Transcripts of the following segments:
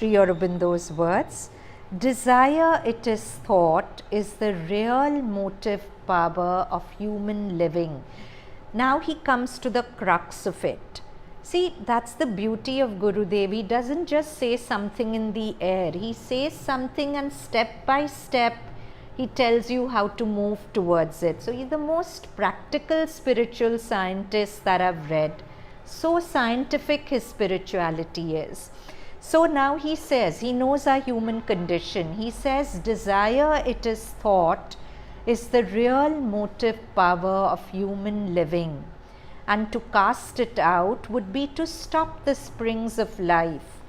Sri Aurobindo's words, desire, it is thought, is the real motive power of human living. Now he comes to the crux of it. See, that's the beauty of Gurudev. He doesn't just say something in the air. He says something and step by step he tells you how to move towards it. So he's the most practical spiritual scientist that I've read. So scientific his spirituality is. So now he says, he knows our human condition. He says, desire, it is thought, is the real motive power of human living. And to cast it out would be to stop the springs of life.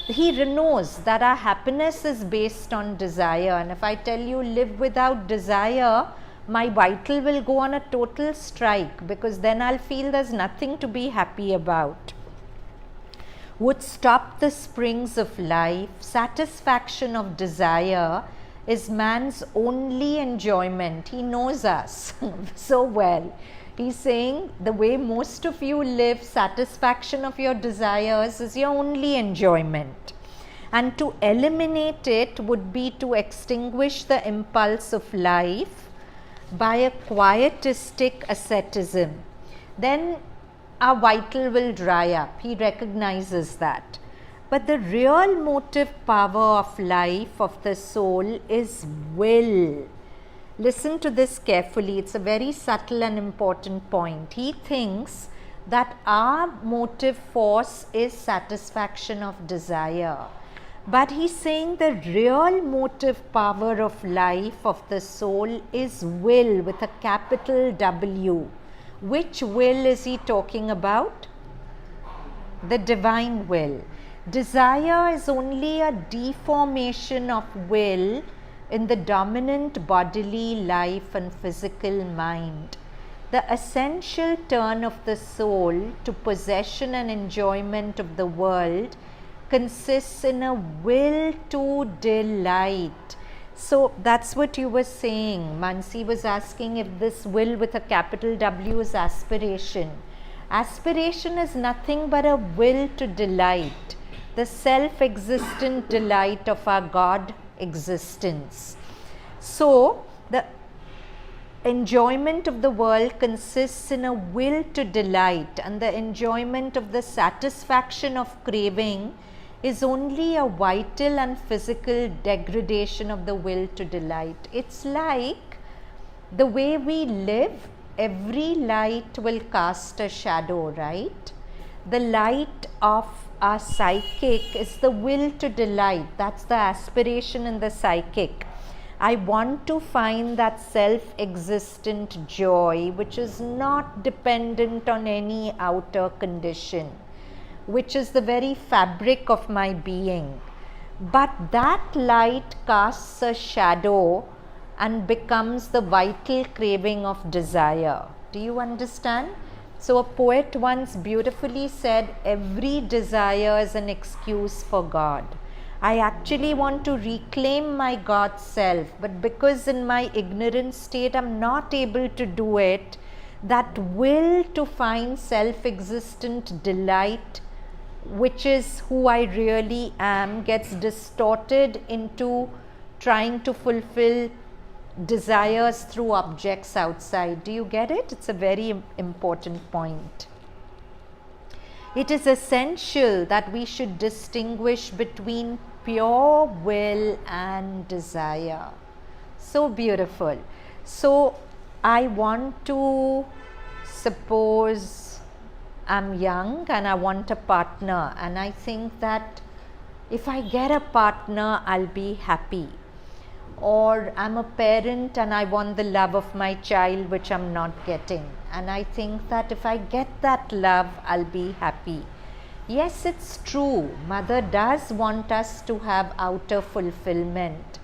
He knows that our happiness is based on desire, and if I tell you live without desire, my vital will go on a total strike, because then I'll feel there's nothing to be happy about. Would stop the springs of life. Satisfaction of desire is man's only enjoyment. He knows us so well. He's saying the way most of you live, satisfaction of your desires is your only enjoyment. And to eliminate it would be to extinguish the impulse of life by a quietistic asceticism. Then our vital will dry up. He recognizes that. But the real motive power of life, of the soul, is will. Listen to this carefully. It's a very subtle and important point. He thinks that our motive force is satisfaction of desire. But he's saying the real motive power of life, of the soul, is will with a capital W. Which will is he talking about? The divine will. Desire is only a deformation of will in the dominant bodily life and physical mind. The essential turn of the soul to possession and enjoyment of the world consists in a will to delight. So that's what you were saying. Mansi was asking if this will with a capital W is aspiration. Aspiration is nothing but a will to delight, the self-existent delight of our God existence. So the enjoyment of the world consists in a will to delight, and the enjoyment of the satisfaction of craving is only a vital and physical degradation of the will to delight. It's like the way we live, every light will cast a shadow, right? The light of our psychic is the will to delight. That's the aspiration in the psychic. I want to find that self-existent joy which is not dependent on any outer condition, which is the very fabric of my being. But that light casts a shadow and becomes the vital craving of desire. Do you understand? So a poet once beautifully said, every desire is an excuse for God. I actually want to reclaim my God self, but because in my ignorant state I'm not able to do it, that will to find self-existent delight, which is who I really am, gets distorted into trying to fulfill desires through objects outside. Do you get it? It's a very important point. It is essential that we should distinguish between pure will and desire. So beautiful. So I want to, suppose I'm young and I want a partner, and I think that if I get a partner I'll be happy. Or I'm a parent and I want the love of my child which I'm not getting, and I think that if I get that love I'll be happy. Yes, it's true, mother does want us to have outer fulfillment,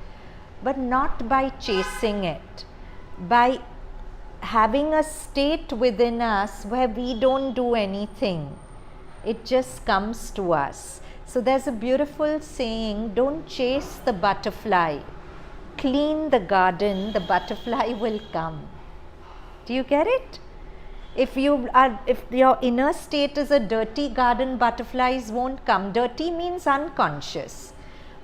but not by chasing it, by having a state within us where we don't do anything. It just comes to us. So there's a beautiful saying, don't chase the butterfly. Clean the garden, the butterfly will come. Do you get it? If your inner state is a dirty garden, butterflies won't come. Dirty means unconscious.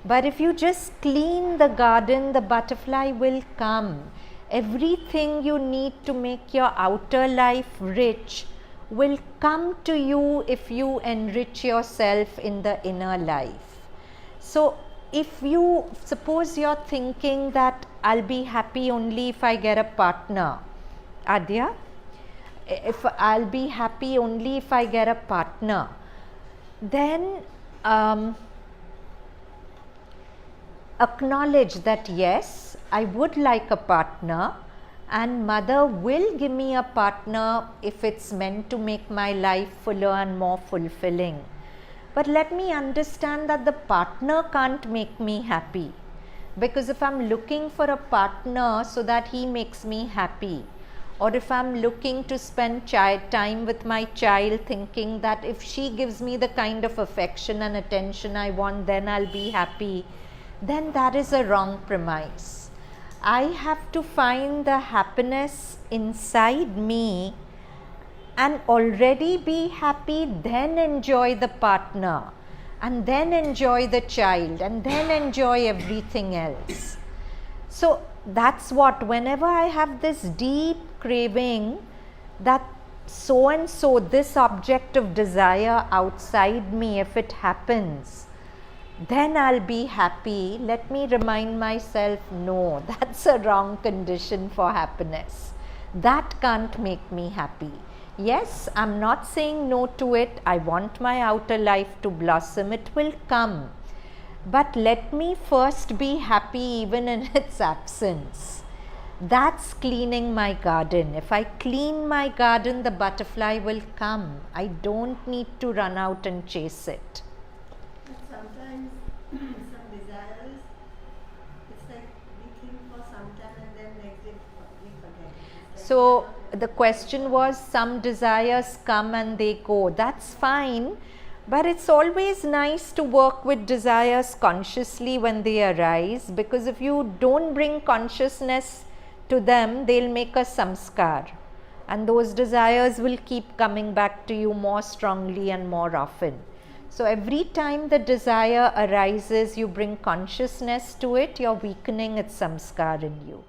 But if you just clean the garden, the butterfly will come. Everything you need to make your outer life rich will come to you if you enrich yourself in the inner life. So if you suppose you're thinking that I'll be happy only if I get a partner, Adya, if I'll be happy only if I get a partner, then acknowledge that yes, I would like a partner, and mother will give me a partner if it's meant to make my life fuller and more fulfilling. But let me understand that the partner can't make me happy, because if I'm looking for a partner so that he makes me happy, or if I'm looking to spend time with my child thinking that if she gives me the kind of affection and attention I want, then I'll be happy, then that is a wrong premise. I have to find the happiness inside me and already be happy, then enjoy the partner, and then enjoy the child, and then enjoy everything else. So that's what, whenever I have this deep craving that so and so, this object of desire outside me, if it happens, then I'll be happy. Let me remind myself, no, that's a wrong condition for happiness. That can't make me happy. Yes, I'm not saying no to it. I want my outer life to blossom. It will come. But let me first be happy even in its absence. That's cleaning my garden. If I clean my garden, the butterfly will come. I don't need to run out and chase it. But sometimes some desires, it's like we think for some time and then next day we forget. So the question was, some desires come and they go. That's fine. But it's always nice to work with desires consciously when they arise, because if you don't bring consciousness to them, they'll make a samskar, and those desires will keep coming back to you more strongly and more often. So every time the desire arises, you bring consciousness to it, you're weakening its samskar in you.